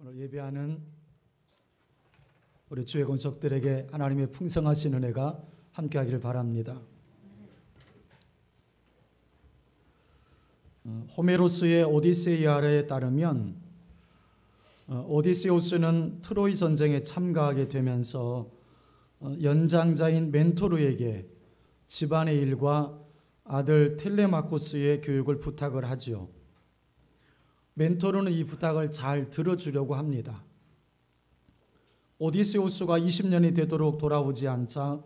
오늘 예배하는 우리 주의 권속들에게 하나님의 풍성하신 은혜가 함께하기를 바랍니다. 호메로스의 오디세이아에 따르면 오디세우스는 트로이 전쟁에 참가하게 되면서 연장자인 멘토르에게 집안의 일과 아들 텔레마코스의 교육을 부탁을 하지요. 멘토르는 이 부탁을 잘 들어주려고 합니다. 오디세우스가 20년이 되도록 돌아오지 않자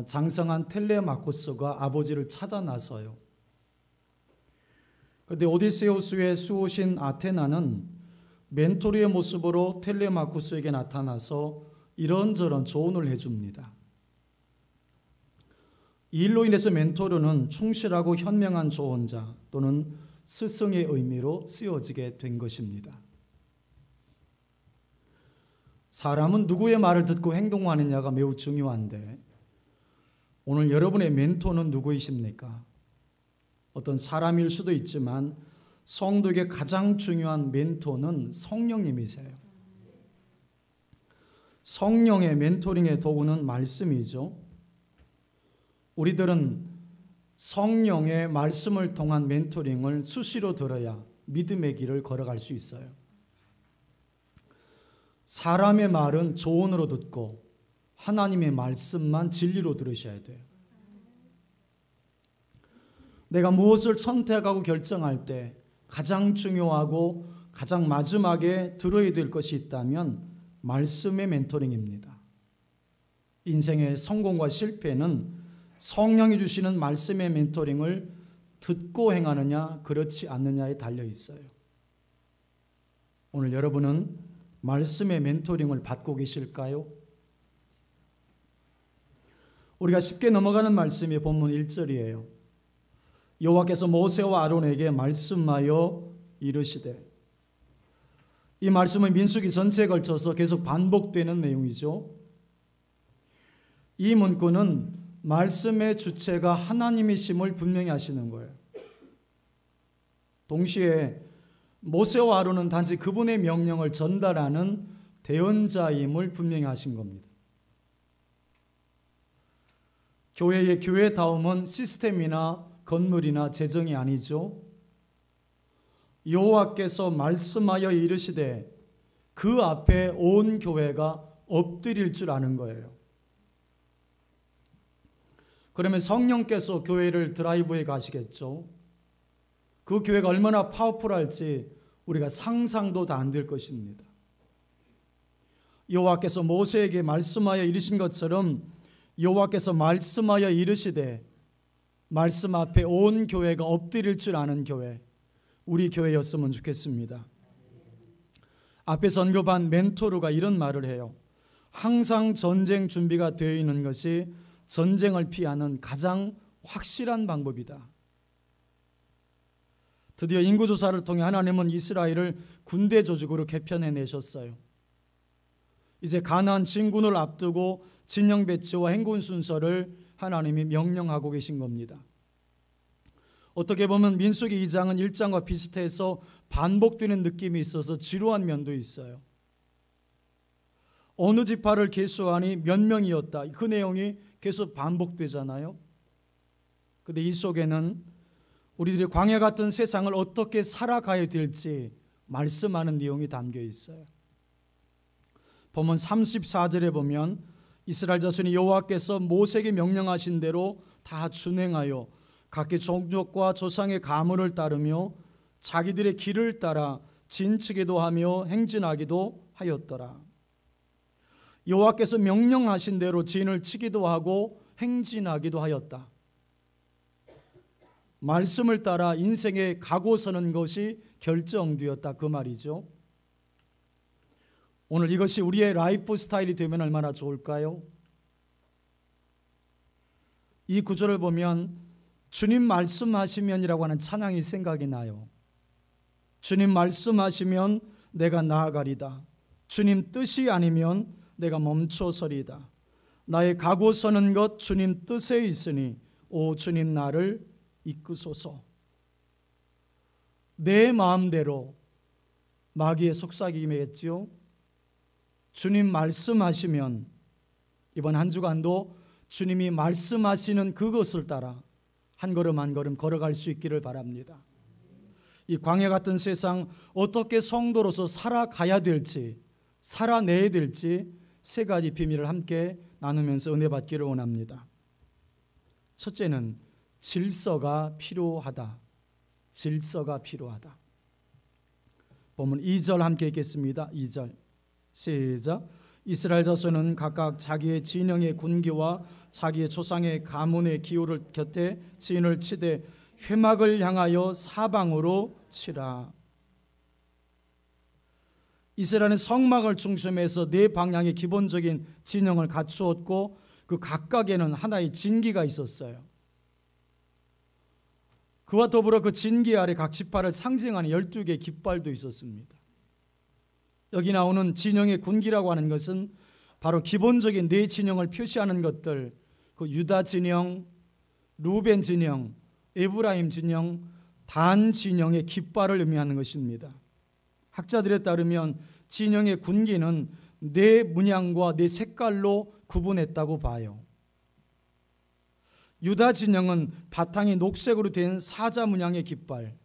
장성한 텔레마코스가 아버지를 찾아 나서요. 그런데 오디세우스의 수호신 아테나는 멘토르의 모습으로 텔레마코스에게 나타나서 이런저런 조언을 해줍니다. 이 일로 인해서 멘토르는 충실하고 현명한 조언자 또는 스승의 의미로 쓰여지게 된 것입니다. 사람은 누구의 말을 듣고 행동하느냐가 매우 중요한데 오늘 여러분의 멘토는 누구이십니까? 어떤 사람일 수도 있지만 성도에게 가장 중요한 멘토는 성령님이세요. 성령의 멘토링의 도구는 말씀이죠. 우리들은 성령의 말씀을 통한 멘토링을 수시로 들어야 믿음의 길을 걸어갈 수 있어요. 사람의 말은 조언으로 듣고 하나님의 말씀만 진리로 들으셔야 돼요. 내가 무엇을 선택하고 결정할 때 가장 중요하고 가장 마지막에 들어야 될 것이 있다면 말씀의 멘토링입니다. 인생의 성공과 실패는 성령이 주시는 말씀의 멘토링을 듣고 행하느냐 그렇지 않느냐에 달려 있어요. 오늘 여러분은 말씀의 멘토링을 받고 계실까요? 우리가 쉽게 넘어가는 말씀이 본문 1절이에요. 여호와께서 모세와 아론에게 말씀하여 이르시되, 이 말씀은 민수기 전체에 걸쳐서 계속 반복되는 내용이죠. 이 문구는 말씀의 주체가 하나님이심을 분명히 하시는 거예요. 동시에 모세와 아론은 단지 그분의 명령을 전달하는 대언자임을 분명히 하신 겁니다. 교회의 교회다움은 시스템이나 건물이나 재정이 아니죠. 여호와께서 말씀하여 이르시되 그 앞에 온 교회가 엎드릴 줄 아는 거예요. 그러면 성령께서 교회를 드라이브해 가시겠죠. 그 교회가 얼마나 파워풀할지 우리가 상상도 다 안 될 것입니다. 여호와께서 모세에게 말씀하여 이르신 것처럼 여호와께서 말씀하여 이르시되 말씀 앞에 온 교회가 엎드릴 줄 아는 교회, 우리 교회였으면 좋겠습니다. 앞에서 언급한 멘토르가 이런 말을 해요. 항상 전쟁 준비가 되어 있는 것이 전쟁을 피하는 가장 확실한 방법이다. 드디어 인구조사를 통해 하나님은 이스라엘을 군대 조직으로 개편해내셨어요. 이제 가나안 진군을 앞두고 진영 배치와 행군 순서를 하나님이 명령하고 계신 겁니다. 어떻게 보면 민수기 2장은 1장과 비슷해서 반복되는 느낌이 있어서 지루한 면도 있어요. 어느 지파를 계수하니 몇 명이었다. 그 내용이 계속 반복되잖아요. 그런데 이 속에는 우리들이 광야 같은 세상을 어떻게 살아가야 될지 말씀하는 내용이 담겨 있어요. 본문 34절에 보면 이스라엘 자손이 여호와께서 모세에게 명령하신 대로 다 준행하여 각기 종족과 조상의 가문을 따르며 자기들의 길을 따라 진치기도 하며 행진하기도 하였더라. 여호와께서 명령하신 대로 진을 치기도 하고 행진하기도 하였다. 말씀을 따라 인생에 가고 서는 것이 결정되었다, 그 말이죠. 오늘 이것이 우리의 라이프 스타일이 되면 얼마나 좋을까요? 이 구절을 보면 주님 말씀하시면이라고 하는 찬양이 생각이 나요. 주님 말씀하시면 내가 나아가리다. 주님 뜻이 아니면 내가 멈춰서리다. 나의 가고 서는 것 주님 뜻에 있으니 오 주님 나를 이끄소서. 내 마음대로 마귀의 속삭임이겠지요. 주님 말씀하시면 이번 한 주간도 주님이 말씀하시는 그것을 따라 한 걸음 한 걸음 걸어갈 수 있기를 바랍니다. 이 광야 같은 세상 어떻게 성도로서 살아가야 될지, 살아내야 될지 세 가지 비밀을 함께 나누면서 은혜 받기를 원합니다. 첫째는 질서가 필요하다. 질서가 필요하다. 본문 2절 함께 읽겠습니다. 2절 시작. 이스라엘 자손은 각각 자기의 진영의 군기와 자기의 조상의 가문의 기호를 곁에 진을 치되 회막을 향하여 사방으로 치라. 이스라엘은 성막을 중심해서 네 방향의 기본적인 진영을 갖추었고 그 각각에는 하나의 진기가 있었어요. 그와 더불어 그 진기 아래 각 지파를 상징하는 12개의 깃발도 있었습니다. 여기 나오는 진영의 군기라고 하는 것은 바로 기본적인 네 진영을 표시하는 것들, 그 유다 진영, 루벤 진영, 에브라임 진영, 단 진영의 깃발을 의미하는 것입니다. 학자들에 따르면 진영의 군기는 네 문양과 네 색깔로 구분했다고 봐요. 유다 진영은 바탕이 녹색으로 된 사자 문양의 깃발,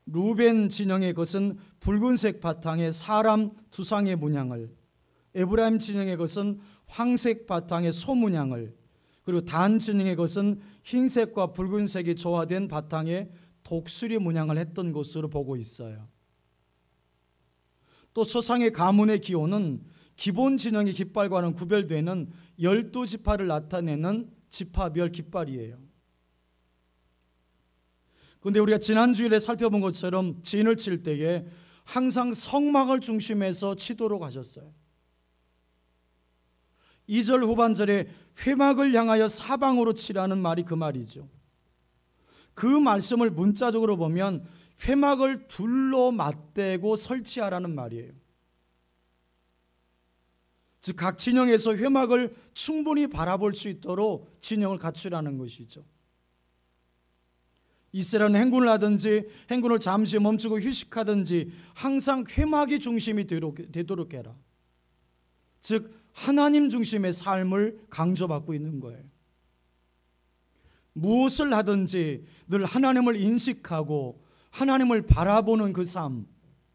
루벤 진영의 것은 붉은색 바탕의 사람 두 쌍의 문양을, 에브라임 진영의 것은 황색 바탕의 소 문양을, 그리고 단 진영의 것은 흰색과 붉은색이 조화된 바탕의 독수리 문양을 했던 것으로 보고 있어요. 또 조상의 가문의 기호는 기본 진영의 깃발과는 구별되는 12지파를 나타내는 지파별 깃발이에요. 그런데 우리가 지난 주일에 살펴본 것처럼 진을 칠 때에 항상 성막을 중심해서 치도록 하셨어요. 2절 후반절에 회막을 향하여 사방으로 치라는 말이 그 말이죠. 그 말씀을 문자적으로 보면 회막을 둘로 맞대고 설치하라는 말이에요. 즉 각 진영에서 회막을 충분히 바라볼 수 있도록 진영을 갖추라는 것이죠. 이스라엘은 행군을 하든지 행군을 잠시 멈추고 휴식하든지 항상 회막이 중심이 되도록 해라. 즉 하나님 중심의 삶을 강조받고 있는 거예요. 무엇을 하든지 늘 하나님을 인식하고 하나님을 바라보는 그 삶,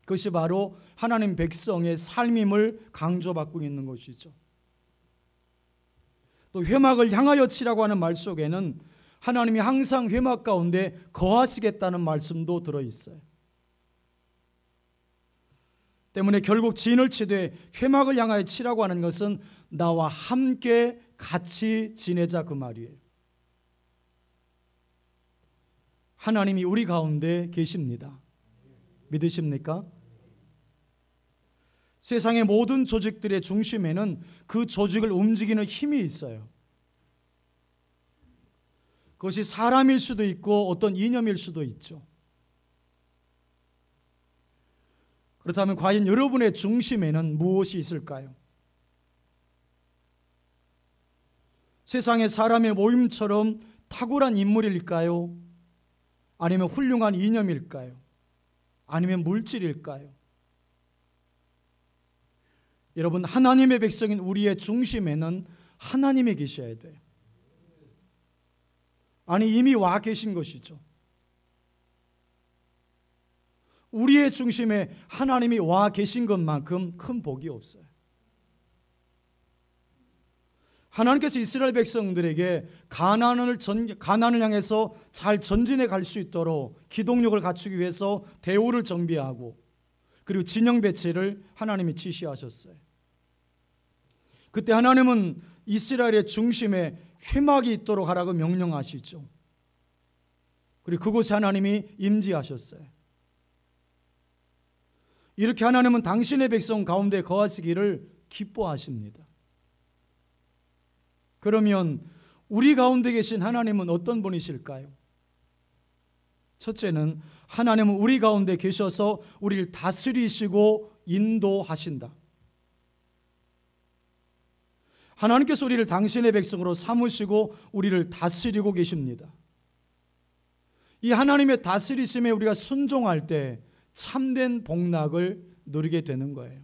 그것이 바로 하나님 백성의 삶임을 강조받고 있는 것이죠. 또 회막을 향하여 치라고 하는 말 속에는 하나님이 항상 회막 가운데 거하시겠다는 말씀도 들어있어요. 때문에 결국 진을 치되 회막을 향하여 치라고 하는 것은 나와 함께 같이 지내자 그 말이에요. 하나님이 우리 가운데 계십니다. 믿으십니까? 세상의 모든 조직들의 중심에는 그 조직을 움직이는 힘이 있어요. 그것이 사람일 수도 있고 어떤 이념일 수도 있죠. 그렇다면 과연 여러분의 중심에는 무엇이 있을까요? 세상의 사람의 모임처럼 탁월한 인물일까요? 아니면 훌륭한 이념일까요? 아니면 물질일까요? 여러분, 하나님의 백성인 우리의 중심에는 하나님이 계셔야 돼요. 아니, 이미 와 계신 것이죠. 우리의 중심에 하나님이 와 계신 것만큼 큰 복이 없어요. 하나님께서 이스라엘 백성들에게 가나안을 향해서 잘 전진해 갈 수 있도록 기동력을 갖추기 위해서 대오를 정비하고 그리고 진영 배치를 하나님이 지시하셨어요. 그때 하나님은 이스라엘의 중심에 회막이 있도록 하라고 명령하시죠. 그리고 그곳에 하나님이 임재하셨어요. 이렇게 하나님은 당신의 백성 가운데 거하시기를 기뻐하십니다. 그러면 우리 가운데 계신 하나님은 어떤 분이실까요? 첫째는 하나님은 우리 가운데 계셔서 우리를 다스리시고 인도하신다. 하나님께서 우리를 당신의 백성으로 삼으시고 우리를 다스리고 계십니다. 이 하나님의 다스리심에 우리가 순종할 때 참된 복락을 누리게 되는 거예요.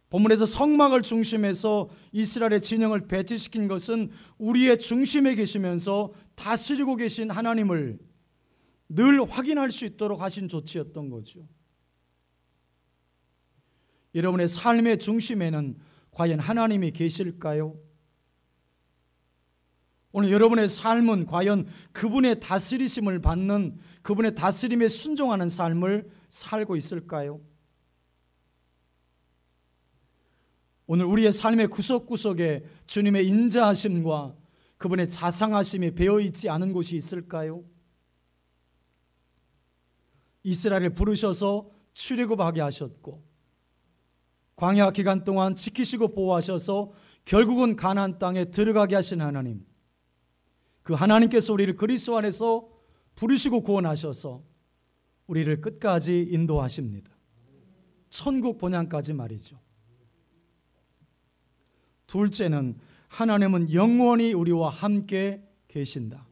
본문에서 성막을 중심해서 이스라엘의 진영을 배치시킨 것은 우리의 중심에 계시면서 다스리고 계신 하나님을 늘 확인할 수 있도록 하신 조치였던 거죠. 여러분의 삶의 중심에는 과연 하나님이 계실까요? 오늘 여러분의 삶은 과연 그분의 다스리심을 받는, 그분의 다스림에 순종하는 삶을 살고 있을까요? 오늘 우리의 삶의 구석구석에 주님의 인자하심과 그분의 자상하심이 배어있지 않은 곳이 있을까요? 이스라엘을 부르셔서 출애굽하게 하셨고 광야 기간 동안 지키시고 보호하셔서 결국은 가나안 땅에 들어가게 하신 하나님, 그 하나님께서 우리를 그리스도 안에서 부르시고 구원하셔서 우리를 끝까지 인도하십니다. 천국 본향까지 말이죠. 둘째는 하나님은 영원히 우리와 함께 계신다.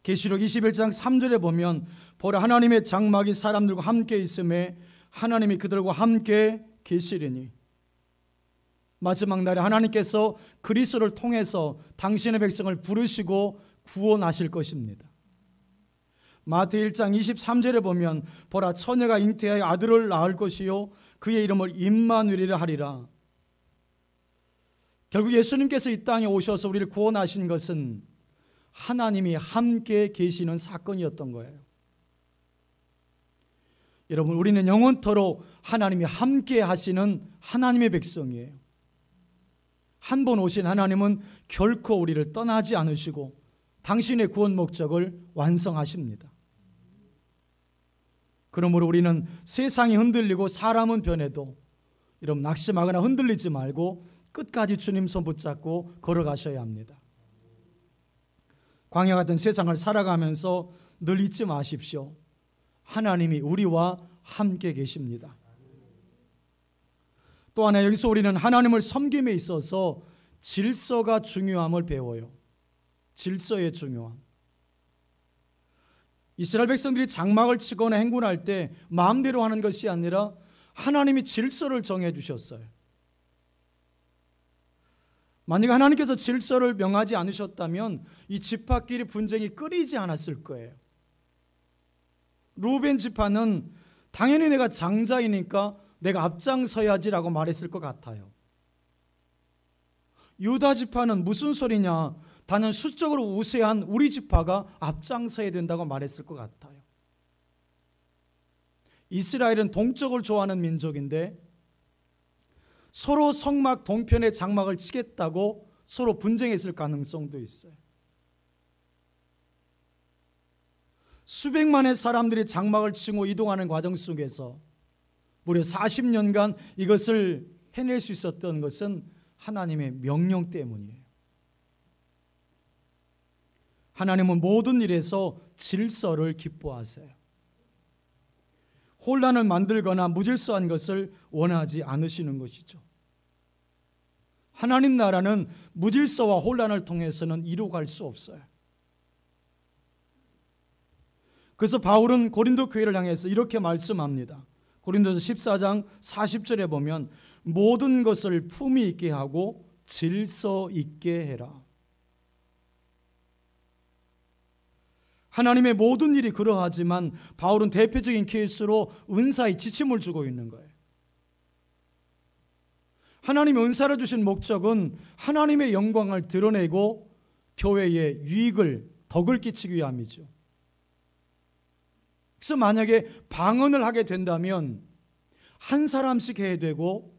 계시록 21장 3절에 보면 보라 하나님의 장막이 사람들과 함께 있음에 하나님이 그들과 함께 계시리니, 마지막 날에 하나님께서 그리스도를 통해서 당신의 백성을 부르시고 구원하실 것입니다. 마태 1장 23절에 보면 보라 처녀가 잉태하여 아들을 낳을 것이요 그의 이름을 임마누엘이라 하리라. 결국 예수님께서 이 땅에 오셔서 우리를 구원하신 것은 하나님이 함께 계시는 사건이었던 거예요. 여러분, 우리는 영원토록 하나님이 함께 하시는 하나님의 백성이에요. 한 번 오신 하나님은 결코 우리를 떠나지 않으시고 당신의 구원 목적을 완성하십니다. 그러므로 우리는 세상이 흔들리고 사람은 변해도 여러분 낙심하거나 흔들리지 말고 끝까지 주님 손 붙잡고 걸어가셔야 합니다. 광야 같은 세상을 살아가면서 늘 잊지 마십시오. 하나님이 우리와 함께 계십니다. 또 하나 여기서 우리는 하나님을 섬김에 있어서 질서가 중요함을 배워요. 질서의 중요함. 이스라엘 백성들이 장막을 치거나 행군할 때 마음대로 하는 것이 아니라 하나님이 질서를 정해 주셨어요. 만약 하나님께서 질서를 명하지 않으셨다면 이 지파끼리 분쟁이 끊이지 않았을 거예요. 루벤 지파는 당연히 내가 장자이니까 내가 앞장서야지라고 말했을 것 같아요. 유다 지파는 무슨 소리냐, 단연 수적으로 우세한 우리 지파가 앞장서야 된다고 말했을 것 같아요. 이스라엘은 동쪽을 좋아하는 민족인데 서로 성막 동편의 장막을 치겠다고 서로 분쟁했을 가능성도 있어요. 수백만의 사람들이 장막을 치고 이동하는 과정 속에서 무려 40년간 이것을 해낼 수 있었던 것은 하나님의 명령 때문이에요. 하나님은 모든 일에서 질서를 기뻐하세요. 혼란을 만들거나 무질서한 것을 원하지 않으시는 것이죠. 하나님 나라는 무질서와 혼란을 통해서는 이루어갈 수 없어요. 그래서 바울은 고린도 교회를 향해서 이렇게 말씀합니다. 고린도서 14장 40절에 보면 모든 것을 품위 있게 하고 질서 있게 해라. 하나님의 모든 일이 그러하지만 바울은 대표적인 케이스로 은사의 지침을 주고 있는 거예요. 하나님이 은사를 주신 목적은 하나님의 영광을 드러내고 교회에 유익을, 덕을 끼치기 위함이죠. 그래서 만약에 방언을 하게 된다면 한 사람씩 해야 되고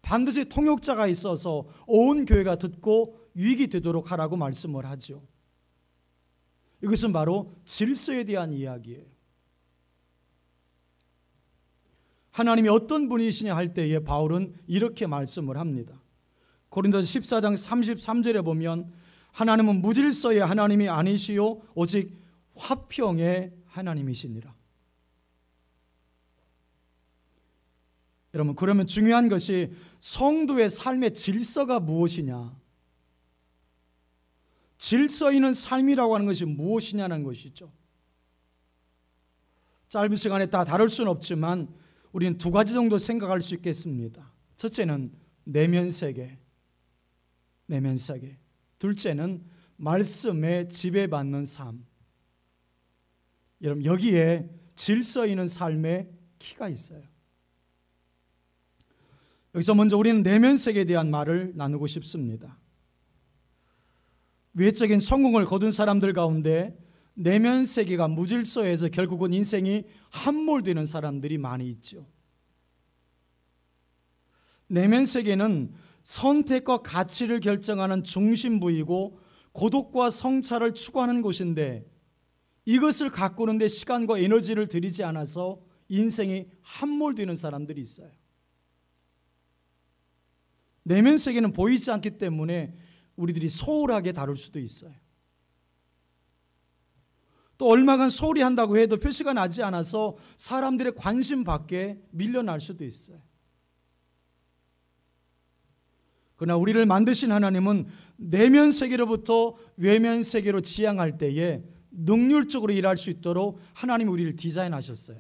반드시 통역자가 있어서 온 교회가 듣고 유익이 되도록 하라고 말씀을 하죠. 이것은 바로 질서에 대한 이야기예요. 하나님이 어떤 분이시냐 할 때에 바울은 이렇게 말씀을 합니다. 고린도서 14장 33절에 보면 하나님은 무질서의 하나님이 아니시요 오직 화평의 하나님이시니라. 여러분, 그러면 중요한 것이 성도의 삶의 질서가 무엇이냐, 질서 있는 삶이라고 하는 것이 무엇이냐는 것이죠. 짧은 시간에 다 다룰 수는 없지만 우리는 두 가지 정도 생각할 수 있겠습니다. 첫째는 내면세계. 둘째는 말씀에 지배받는 삶. 여러분, 여기에 질서 있는 삶의 키가 있어요. 여기서 먼저 우리는 내면세계에 대한 말을 나누고 싶습니다. 외적인 성공을 거둔 사람들 가운데 내면세계가 무질서해서 결국은 인생이 함몰되는 사람들이 많이 있죠. 내면세계는 선택과 가치를 결정하는 중심부이고 고독과 성찰을 추구하는 곳인데, 이것을 가꾸는데 시간과 에너지를 들이지 않아서 인생이 함몰되는 사람들이 있어요. 내면 세계는 보이지 않기 때문에 우리들이 소홀하게 다룰 수도 있어요. 또 얼마간 소홀히 한다고 해도 표시가 나지 않아서 사람들의 관심 밖에 밀려날 수도 있어요. 그러나 우리를 만드신 하나님은 내면 세계로부터 외면 세계로 지향할 때에 능률적으로 일할 수 있도록 하나님이 우리를 디자인하셨어요.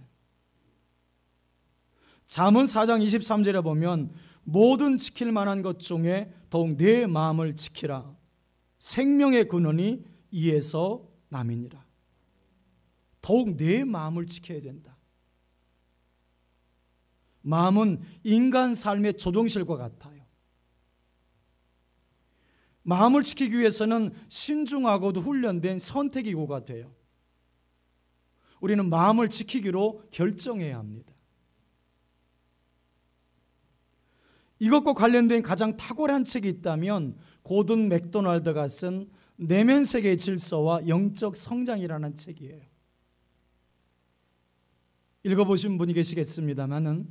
잠언 4장 23절에 보면 모든 지킬 만한 것 중에 더욱 내 마음을 지키라. 생명의 근원이 이에서 남이니라. 더욱 내 마음을 지켜야 된다. 마음은 인간 삶의 조종실과 같아요. 마음을 지키기 위해서는 신중하고도 훈련된 선택이고가 돼요. 우리는 마음을 지키기로 결정해야 합니다. 이것과 관련된 가장 탁월한 책이 있다면 고든 맥도날드가 쓴 내면 세계의 질서와 영적 성장이라는 책이에요. 읽어보신 분이 계시겠습니다만은,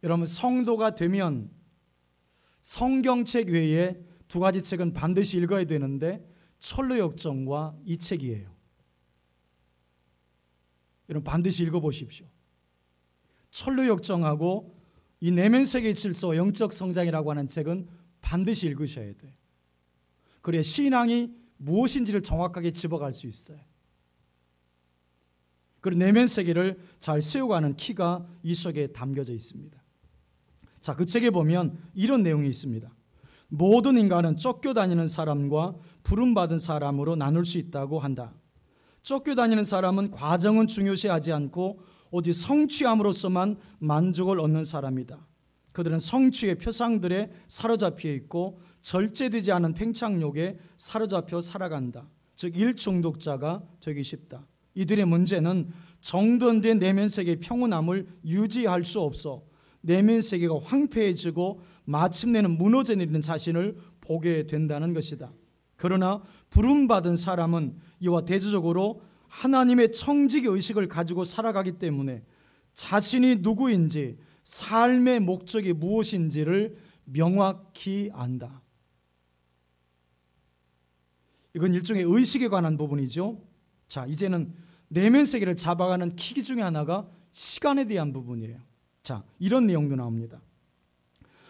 여러분, 성도가 되면 성경책 외에 두 가지 책은 반드시 읽어야 되는데 철로역정과 이 책이에요. 여러분, 반드시 읽어보십시오. 철로역정하고 이 내면 세계의 질서와 영적 성장이라고 하는 책은 반드시 읽으셔야 돼요. 그래야 신앙이 무엇인지를 정확하게 집어갈 수 있어요. 그리고 내면 세계를 잘 세워가는 키가 이 속에 담겨져 있습니다. 자, 그 책에 보면 이런 내용이 있습니다. 모든 인간은 쫓겨다니는 사람과 부름받은 사람으로 나눌 수 있다고 한다. 쫓겨다니는 사람은 과정은 중요시하지 않고 오직 성취함으로써만 만족을 얻는 사람이다. 그들은 성취의 표상들에 사로잡혀 있고 절제되지 않은 팽창욕에 사로잡혀 살아간다. 즉 일중독자가 되기 쉽다. 이들의 문제는 정돈된 내면 세계의 평온함을 유지할 수 없어 내면 세계가 황폐해지고 마침내는 무너져 내리는 자신을 보게 된다는 것이다. 그러나 부름받은 사람은 이와 대조적으로 하나님의 청지기 의식을 가지고 살아가기 때문에 자신이 누구인지, 삶의 목적이 무엇인지를 명확히 안다. 이건 일종의 의식에 관한 부분이죠. 자, 이제는 내면 세계를 잡아가는 키 중에 하나가 시간에 대한 부분이에요. 자, 이런 내용도 나옵니다.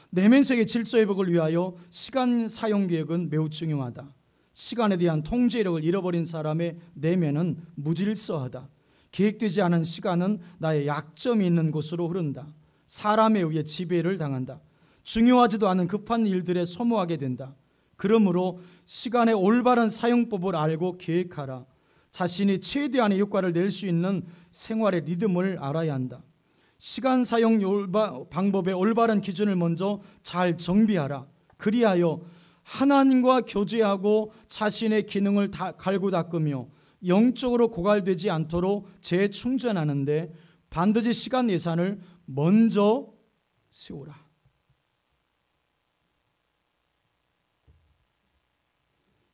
내면 세계 질서 회복을 위하여 시간 사용 계획은 매우 중요하다. 시간에 대한 통제력을 잃어버린 사람의 내면은 무질서하다. 계획되지 않은 시간은 나의 약점이 있는 곳으로 흐른다. 사람에 의해 지배를 당한다. 중요하지도 않은 급한 일들에 소모하게 된다. 그러므로 시간의 올바른 사용법을 알고 계획하라. 자신이 최대한의 효과를 낼 수 있는 생활의 리듬을 알아야 한다. 시간 사용 방법의 올바른 기준을 먼저 잘 정비하라. 그리하여 하나님과 교제하고 자신의 기능을 갈고 닦으며 영적으로 고갈되지 않도록 재충전하는데 반드시 시간 예산을 먼저 세우라.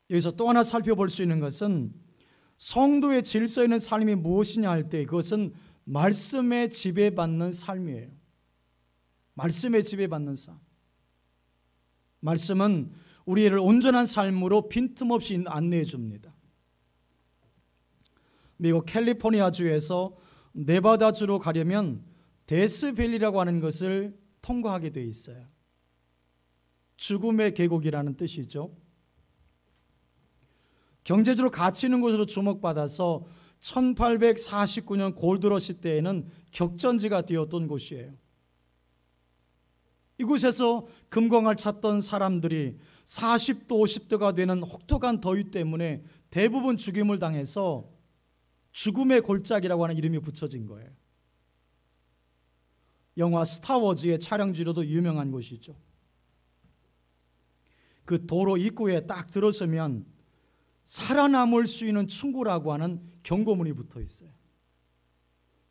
여기서 또 하나 살펴볼 수 있는 것은 성도의 질서 있는 삶이 무엇이냐 할 때 그것은 말씀에 지배받는 삶이에요. 말씀에 지배받는 삶. 말씀은 우리를 온전한 삶으로 빈틈없이 안내해 줍니다. 미국 캘리포니아주에서 네바다주로 가려면 데스밸리라고 하는 것을 통과하게 돼 있어요. 죽음의 계곡이라는 뜻이죠. 경제적으로 가치 있는 곳으로 주목받아서 1849년 골드러시 때에는 격전지가 되었던 곳이에요. 이곳에서 금광을 찾던 사람들이 40도 50도가 되는 혹독한 더위 때문에 대부분 죽임을 당해서 죽음의 골짜기라고 하는 이름이 붙여진 거예요. 영화 스타워즈의 촬영지로도 유명한 곳이죠. 그 도로 입구에 딱 들어서면 살아남을 수 있는 충고라고 하는 경고문이 붙어 있어요.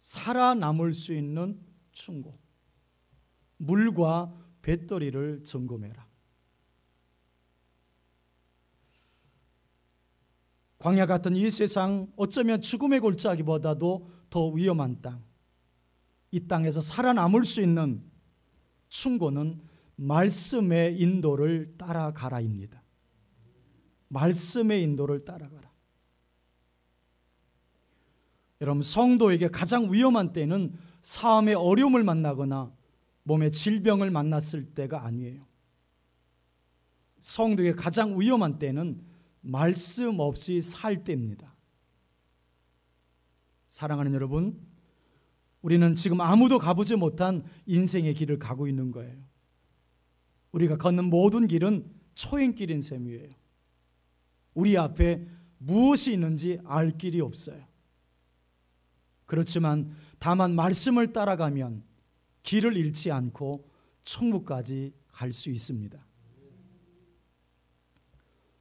살아남을 수 있는 충고. 물과 배터리를 점검해라. 광야 같은 이 세상, 어쩌면 죽음의 골짜기보다도 더 위험한 땅, 이 땅에서 살아남을 수 있는 충고는 말씀의 인도를 따라가라입니다. 말씀의 인도를 따라가라. 여러분, 성도에게 가장 위험한 때는 삶의 어려움을 만나거나 몸의 질병을 만났을 때가 아니에요. 성도에게 가장 위험한 때는 말씀 없이 살 때입니다. 사랑하는 여러분, 우리는 지금 아무도 가보지 못한 인생의 길을 가고 있는 거예요. 우리가 걷는 모든 길은 초행길인 셈이에요. 우리 앞에 무엇이 있는지 알 길이 없어요. 그렇지만 다만 말씀을 따라가면 길을 잃지 않고 천국까지 갈 수 있습니다.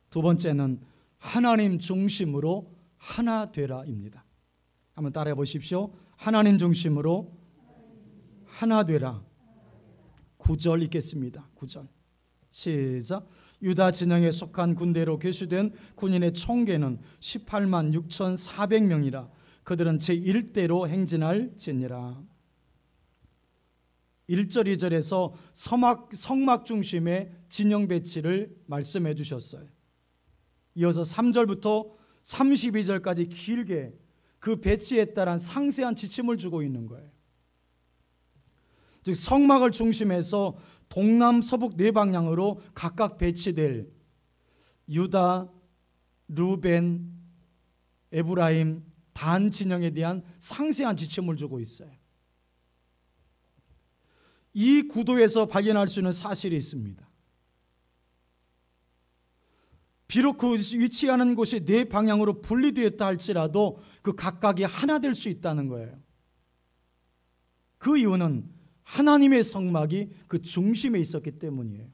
두 번째는 하나님 중심으로 하나 되라입니다. 한번 따라해 보십시오. 하나님 중심으로 하나 되라. 9절 읽겠습니다. 9절 시작. 유다 진영에 속한 군대로 계수된 군인의 총계는 18만 6,400명이라. 그들은 제1대로 행진할지니라. 1절 2절에서 성막 중심의 진영 배치를 말씀해 주셨어요. 이어서 3절부터 32절까지 길게 그 배치에 따른 상세한 지침을 주고 있는 거예요. 즉 성막을 중심해서 동남 서북 네 방향으로 각각 배치될 유다, 루벤, 에브라임, 단 진영에 대한 상세한 지침을 주고 있어요. 이 구도에서 발견할 수 있는 사실이 있습니다. 비록 그 위치하는 곳이 네 방향으로 분리되었다 할지라도 그 각각이 하나 될 수 있다는 거예요. 그 이유는 하나님의 성막이 그 중심에 있었기 때문이에요.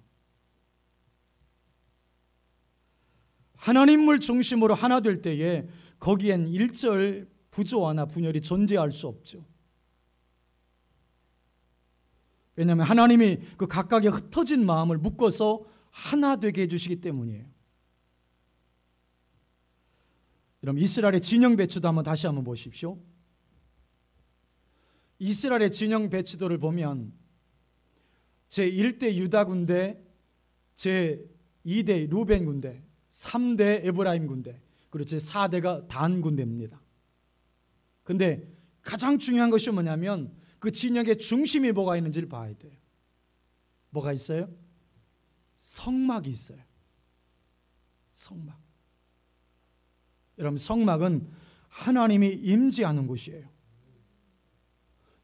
하나님을 중심으로 하나 될 때에 거기엔 일절 부조화나 분열이 존재할 수 없죠. 왜냐하면 하나님이 그 각각의 흩어진 마음을 묶어서 하나 되게 해주시기 때문이에요. 여러분, 이스라엘의 진영 배치도 다시 한번 보십시오. 이스라엘의 진영 배치도를 보면 제1대 유다 군대, 제2대 루벤 군대, 3대 에브라임 군대, 그리고 제4대가 단 군대입니다. 그런데 가장 중요한 것이 뭐냐면 그 진영의 중심이 뭐가 있는지를 봐야 돼요. 뭐가 있어요? 성막이 있어요. 성막. 여러분, 성막은 하나님이 임재하는 곳이에요.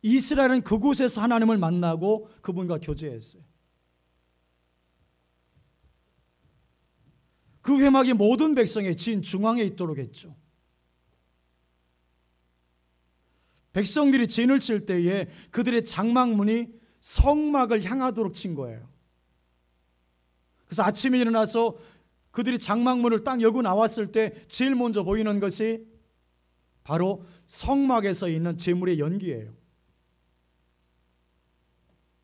이스라엘은 그곳에서 하나님을 만나고 그분과 교제했어요. 그 회막이 모든 백성의 진 중앙에 있도록 했죠. 백성들이 진을 칠 때에 그들의 장막문이 성막을 향하도록 친 거예요. 그래서 아침에 일어나서 그들이 장막문을 딱 열고 나왔을 때 제일 먼저 보이는 것이 바로 성막에서 있는 제물의 연기예요.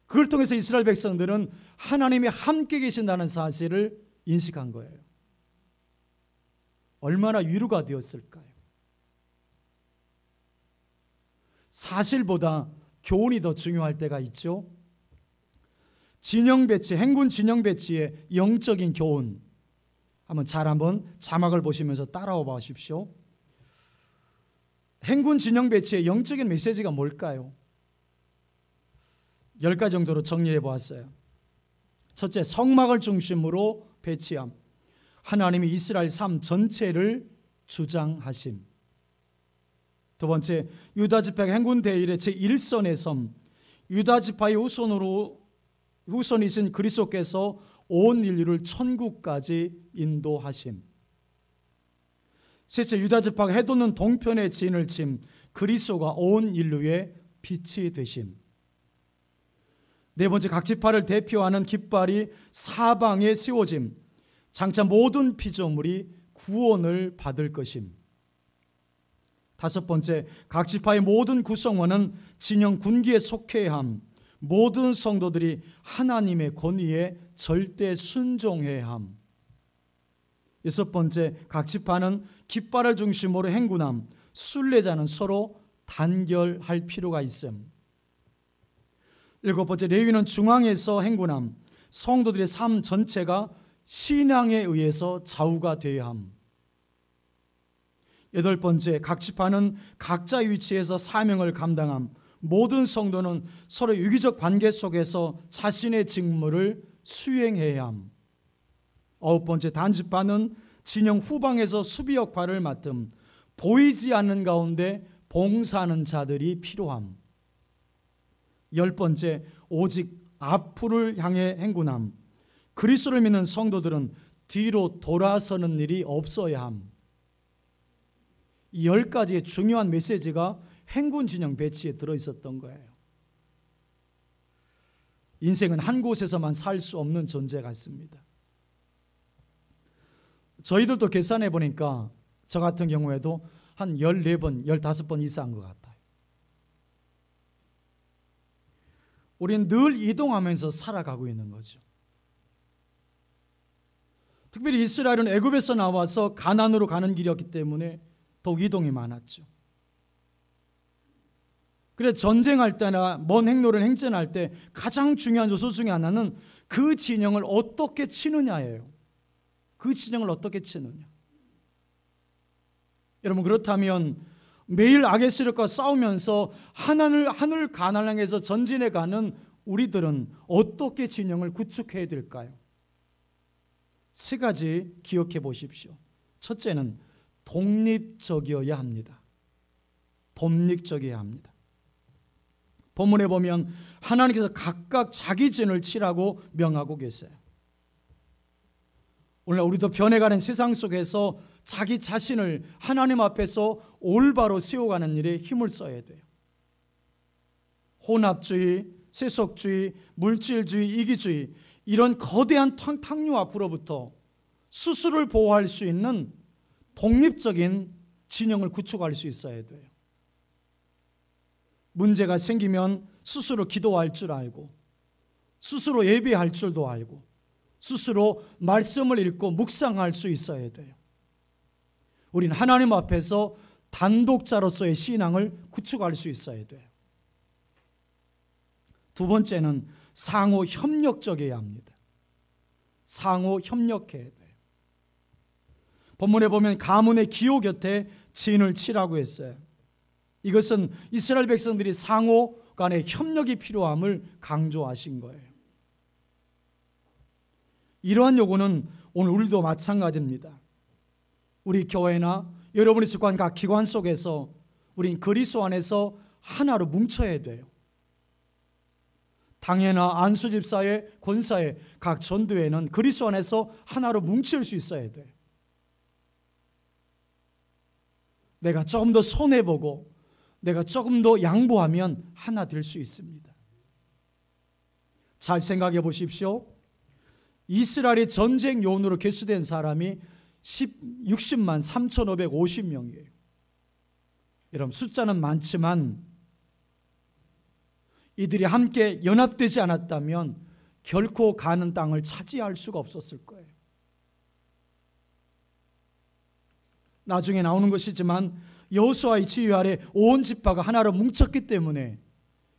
그걸 통해서 이스라엘 백성들은 하나님이 함께 계신다는 사실을 인식한 거예요. 얼마나 위로가 되었을까요? 사실보다 교훈이 더 중요할 때가 있죠. 진영 배치, 행군 진영 배치의 영적인 교훈, 한번 자막을 보시면서 따라와 보십시오. 행군 진영 배치의 영적인 메시지가 뭘까요? 10가지 정도로 정리해 보았어요. 첫째, 성막을 중심으로 배치함. 하나님이 이스라엘 삶 전체를 주장하심. 두 번째, 유다지파의 행군 대일의 제1선의 섬, 유다지파의 후손이신 그리스도께서 온 인류를 천국까지 인도하심. 셋째, 유다지파가 해돋는 동편의 진을 침, 그리스도가 온 인류의 빛이 되심. 네 번째, 각 지파를 대표하는 깃발이 사방에 세워짐, 장차 모든 피조물이 구원을 받을 것임. 다섯 번째, 각 지파의 모든 구성원은 진영 군기에 속해야 함, 모든 성도들이 하나님의 권위에 절대 순종해야 함. 여섯 번째, 각 지파는 깃발을 중심으로 행군함, 순례자는 서로 단결할 필요가 있음. 일곱 번째, 레위는 중앙에서 행군함, 성도들의 삶 전체가 신앙에 의해서 좌우가 되어야 함. 여덟 번째, 각 지파는 각자의 위치에서 사명을 감당함, 모든 성도는 서로 유기적 관계 속에서 자신의 직무를 수행해야 함. 아홉 번째, 단지파는 진영 후방에서 수비 역할을 맡음, 보이지 않는 가운데 봉사하는 자들이 필요함. 열 번째, 오직 앞으로를 향해 행군함, 그리스도를 믿는 성도들은 뒤로 돌아서는 일이 없어야 함. 이 10가지의 중요한 메시지가 행군 진영 배치에 들어있었던 거예요. 인생은 한 곳에서만 살 수 없는 존재 같습니다. 저희들도 계산해 보니까 저 같은 경우에도 한 14번, 15번 이상한 것 같아요. 우리는 늘 이동하면서 살아가고 있는 거죠. 특별히 이스라엘은 애굽에서 나와서 가나안으로 가는 길이었기 때문에 더욱 이동이 많았죠. 그래서 전쟁할 때나 먼 행로를 행진할 때 가장 중요한 요소 중에 하나는 그 진영을 어떻게 치느냐예요. 그 진영을 어떻게 치느냐. 여러분, 그렇다면 매일 악의 세력과 싸우면서 하늘 가나안을 향해서 전진해 가는 우리들은 어떻게 진영을 구축해야 될까요? 세 가지 기억해 보십시오. 첫째는 독립적이어야 합니다. 독립적이어야 합니다. 본문에 보면 하나님께서 각각 자기 진을 치라고 명하고 계세요. 오늘 우리도 변해가는 세상 속에서 자기 자신을 하나님 앞에서 올바로 세워가는 일에 힘을 써야 돼요. 혼합주의, 세속주의, 물질주의, 이기주의, 이런 거대한 탕류 앞으로부터 스스로를 보호할 수 있는 독립적인 진영을 구축할 수 있어야 돼요. 문제가 생기면 스스로 기도할 줄 알고, 스스로 예배할 줄도 알고, 스스로 말씀을 읽고 묵상할 수 있어야 돼요. 우리는 하나님 앞에서 단독자로서의 신앙을 구축할 수 있어야 돼요. 두 번째는 상호 협력적이어야 합니다. 상호 협력해야 돼요. 본문에 보면 가문의 기호 곁에 진을 치라고 했어요. 이것은 이스라엘 백성들이 상호 간의 협력이 필요함을 강조하신 거예요. 이러한 요구는 오늘 우리도 마찬가지입니다. 우리 교회나 여러분이 속한 각 기관 속에서 우린 그리스도 안에서 하나로 뭉쳐야 돼요. 당회나 안수집사회, 권사회, 각 전도회는 그리스도 안에서 하나로 뭉칠 수 있어야 돼요. 내가 조금 더 손해보고 내가 조금 더 양보하면 하나 될 수 있습니다. 잘 생각해 보십시오. 이스라엘의 전쟁 요원으로 개수된 사람이 60만 3,550명이에요. 여러분, 숫자는 많지만 이들이 함께 연합되지 않았다면 결코 가는 땅을 차지할 수가 없었을 거예요. 나중에 나오는 것이지만 여호수아의 지휘 아래 온 지파가 하나로 뭉쳤기 때문에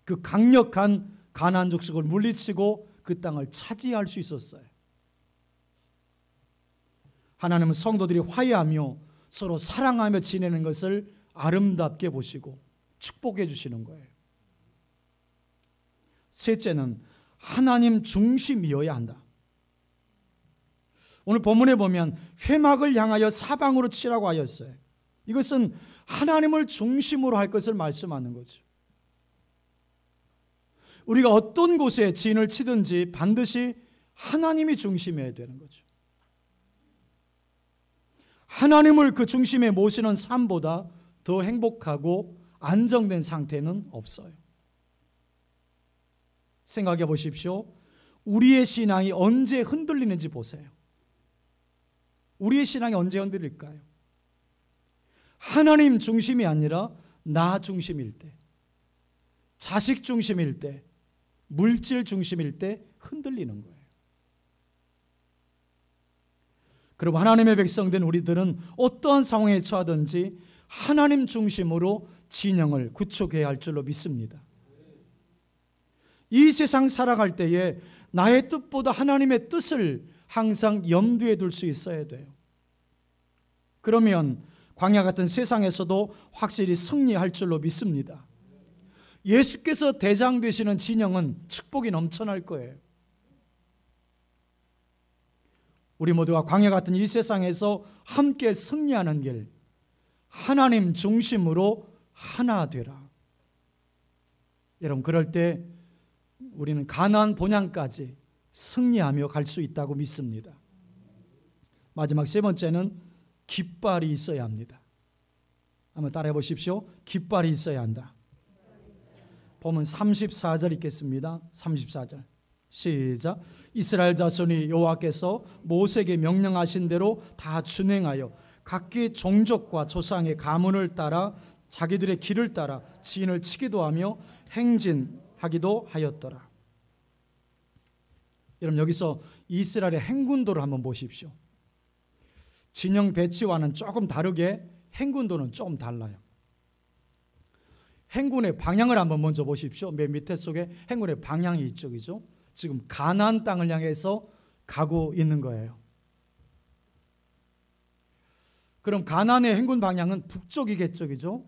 그 강력한 가나안 족속을 물리치고 그 땅을 차지할 수 있었어요. 하나님은 성도들이 화해하며 서로 사랑하며 지내는 것을 아름답게 보시고 축복해 주시는 거예요. 셋째는 하나님 중심이어야 한다. 오늘 본문에 보면 회막을 향하여 사방으로 치라고 하였어요. 이것은 하나님을 중심으로 할 것을 말씀하는 거죠. 우리가 어떤 곳에 진을 치든지 반드시 하나님이 중심이어야 되는 거죠. 하나님을 그 중심에 모시는 삶보다 더 행복하고 안정된 상태는 없어요. 생각해 보십시오. 우리의 신앙이 언제 흔들리는지 보세요. 우리의 신앙이 언제 흔들릴까요? 하나님 중심이 아니라 나 중심일 때, 자식 중심일 때, 물질 중심일 때 흔들리는 거예요. 그리고 하나님의 백성된 우리들은 어떠한 상황에 처하든지 하나님 중심으로 진영을 구축해야 할 줄로 믿습니다. 이 세상 살아갈 때에 나의 뜻보다 하나님의 뜻을 항상 염두에 둘 수 있어야 돼요. 그러면 광야 같은 세상에서도 확실히 승리할 줄로 믿습니다. 예수께서 대장 되시는 진영은 축복이 넘쳐날 거예요. 우리 모두가 광야 같은 이 세상에서 함께 승리하는 길, 하나님 중심으로 하나 되라. 여러분, 그럴 때 우리는 가나안 본향까지 승리하며 갈 수 있다고 믿습니다. 마지막 세 번째는 깃발이 있어야 합니다. 한번 따라해 보십시오. 깃발이 있어야 한다. 보면 34절 읽겠습니다. 34절 시작. 이스라엘 자손이 여호와께서 모세에게 명령하신 대로 다 준행하여 각기 종족과 조상의 가문을 따라 자기들의 길을 따라 진을 치기도 하며 행진하기도 하였더라. 여러분, 여기서 이스라엘의 행군도를 한번 보십시오. 진영 배치와는 조금 다르게 행군도는 좀 달라요. 행군의 방향을 한번 먼저 보십시오. 맨 밑에 속에 행군의 방향이 이쪽이죠. 지금 가나안 땅을 향해서 가고 있는 거예요. 그럼 가나안의 행군 방향은 북쪽이겠죠, 그죠?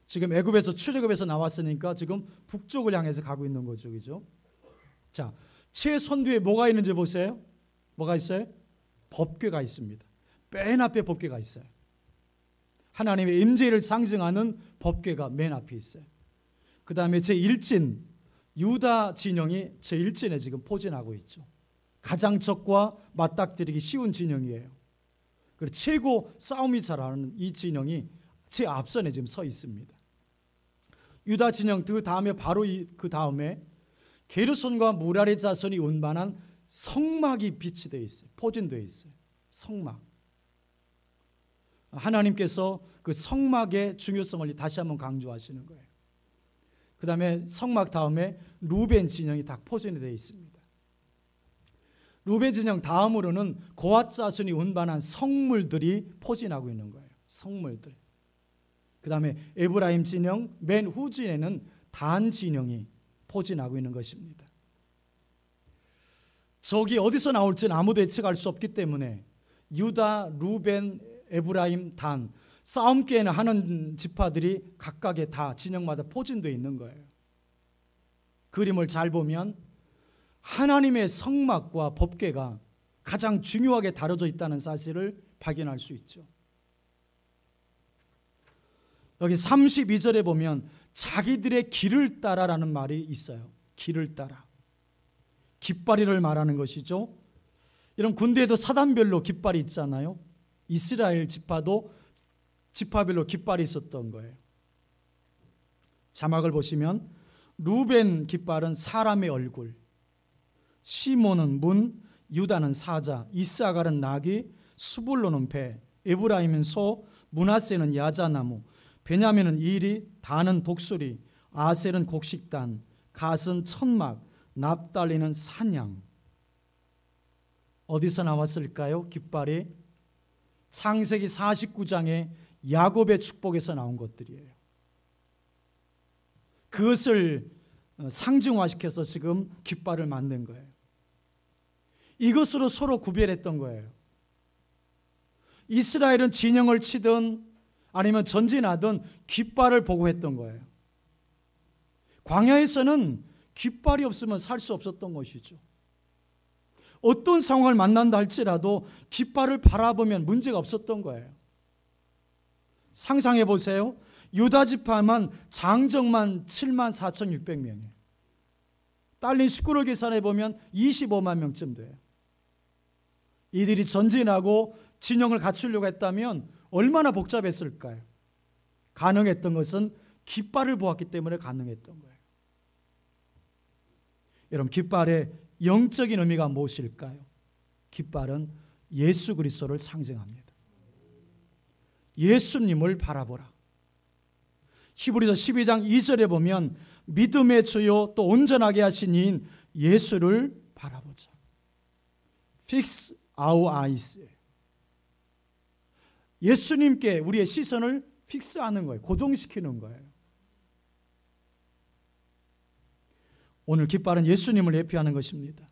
지금 애굽에서 출애굽에서 나왔으니까 지금 북쪽을 향해서 가고 있는 거죠, 그죠? 자, 최선두에 뭐가 있는지 보세요. 뭐가 있어요? 법궤가 있습니다. 맨 앞에 법궤가 있어요. 하나님의 임재를 상징하는 법궤가 맨 앞에 있어요. 그 다음에 제1진 유다 진영이 제1진에 지금 포진하고 있죠. 가장 적과 맞닥뜨리기 쉬운 진영이에요. 그리고 최고 싸움이 잘하는 이 진영이 제 앞선에 지금 서 있습니다. 유다 진영 그 다음에 바로 그 다음에 게르손과 무라리 자손이 운반한 성막이 비치되어 있어요. 포진되어 있어요. 성막. 하나님께서 그 성막의 중요성을 다시 한번 강조하시는 거예요. 그 다음에 성막 다음에 루벤 진영이 딱 포진이 되어 있습니다. 루벤 진영 다음으로는 고앗 자손이 운반한 성물들이 포진하고 있는 거예요. 성물들. 그 다음에 에브라임 진영 맨 후진에는 단 진영이 포진하고 있는 것입니다. 적이 어디서 나올지는 아무도 예측할 수 없기 때문에 유다, 루벤, 에브라임, 단 싸움깨나 하는 지파들이 각각의 다 진영마다 포진되어 있는 거예요. 그림을 잘 보면 하나님의 성막과 법궤가 가장 중요하게 다뤄져 있다는 사실을 발견할 수 있죠. 여기 32절에 보면 자기들의 길을 따라라는 말이 있어요. 길을 따라. 깃발이를 말하는 것이죠. 이런 군대에도 사단별로 깃발이 있잖아요. 이스라엘 지파도 지파별로 깃발이 있었던 거예요. 자막을 보시면 루벤 깃발은 사람의 얼굴, 시몬은 문, 유다는 사자, 이사갈은 나귀, 스불론은 배, 에브라임은 소, 므낫세는 야자나무, 베냐민은 이리, 단은 독수리, 아셀은 곡식단, 갓은 천막, 납달리는 산양. 어디서 나왔을까요? 깃발이 창세기 49장의 야곱의 축복에서 나온 것들이에요. 그것을 상징화시켜서 지금 깃발을 만든 거예요. 이것으로 서로 구별했던 거예요. 이스라엘은 진영을 치든 아니면 전진하든 깃발을 보고 했던 거예요. 광야에서는 깃발이 없으면 살 수 없었던 것이죠. 어떤 상황을 만난다 할지라도 깃발을 바라보면 문제가 없었던 거예요. 상상해 보세요. 유다 지파만 장정만 74,600명이에요. 딸린 식구를 계산해 보면 25만 명쯤 돼요. 이들이 전진하고 진영을 갖추려고 했다면 얼마나 복잡했을까요? 가능했던 것은 깃발을 보았기 때문에 가능했던 거예요. 여러분, 깃발의 영적인 의미가 무엇일까요? 깃발은 예수 그리스도를 상징합니다. 예수님을 바라보라. 히브리서 12장 2절에 보면 믿음의 주요 또 온전하게 하신 이인 예수를 바라보자. Fix our eyes. 예수님께 우리의 시선을 픽스하는 거예요. 고정시키는 거예요. 오늘 깃발은 예수님을 예표하는 것입니다.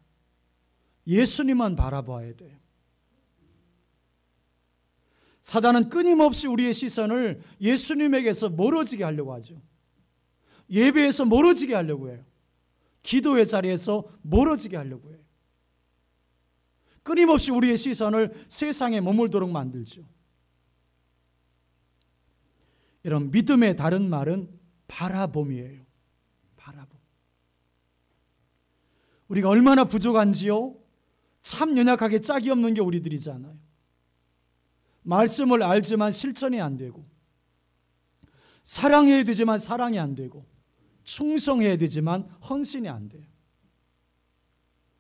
예수님만 바라봐야 돼요. 사단은 끊임없이 우리의 시선을 예수님에게서 멀어지게 하려고 하죠. 예배에서 멀어지게 하려고 해요. 기도의 자리에서 멀어지게 하려고 해요. 끊임없이 우리의 시선을 세상에 머물도록 만들죠. 이런 믿음의 다른 말은 바라봄이에요. 바라봄. 우리가 얼마나 부족한지요? 참 연약하게 짝이 없는 게 우리들이잖아요. 말씀을 알지만 실천이 안 되고, 사랑해야 되지만 사랑이 안 되고, 충성해야 되지만 헌신이 안 돼요.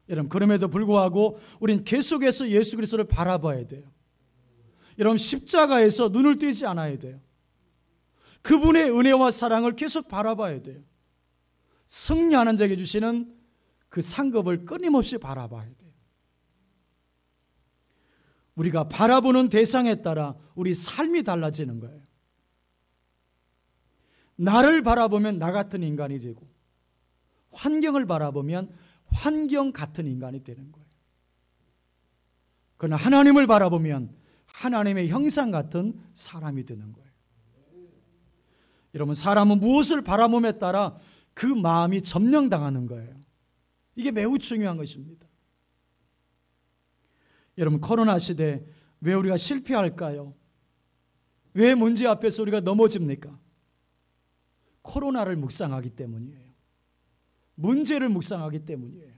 여러분, 그럼에도 불구하고 우린 계속해서 예수 그리스도를 바라봐야 돼요. 여러분, 십자가에서 눈을 떼지 않아야 돼요. 그분의 은혜와 사랑을 계속 바라봐야 돼요. 승리하는 자에게 주시는 그 상급을 끊임없이 바라봐야 돼요. 우리가 바라보는 대상에 따라 우리 삶이 달라지는 거예요. 나를 바라보면 나 같은 인간이 되고, 환경을 바라보면 환경 같은 인간이 되는 거예요. 그러나 하나님을 바라보면 하나님의 형상 같은 사람이 되는 거예요. 여러분, 사람은 무엇을 바라봄에 따라 그 마음이 점령당하는 거예요. 이게 매우 중요한 것입니다. 여러분, 코로나 시대 왜 우리가 실패할까요? 왜 문제 앞에서 우리가 넘어집니까? 코로나를 묵상하기 때문이에요. 문제를 묵상하기 때문이에요.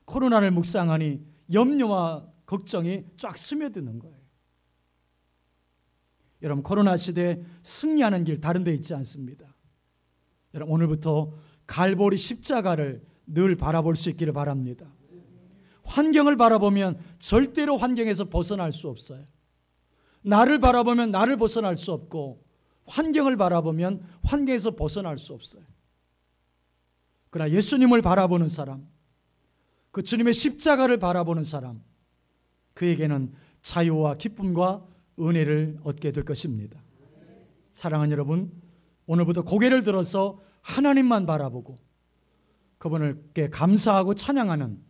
코로나를 묵상하니 염려와 걱정이 쫙 스며드는 거예요. 여러분, 코로나 시대에 승리하는 길 다른 데 있지 않습니다. 여러분, 오늘부터 갈보리 십자가를 늘 바라볼 수 있기를 바랍니다. 환경을 바라보면 절대로 환경에서 벗어날 수 없어요. 나를 바라보면 나를 벗어날 수 없고, 환경을 바라보면 환경에서 벗어날 수 없어요. 그러나 예수님을 바라보는 사람, 그 주님의 십자가를 바라보는 사람, 그에게는 자유와 기쁨과 은혜를 얻게 될 것입니다. 사랑하는 여러분, 오늘부터 고개를 들어서 하나님만 바라보고 그분께 감사하고 찬양하는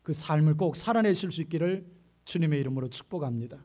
그 삶을 꼭 살아내실 수 있기를 주님의 이름으로 축복합니다.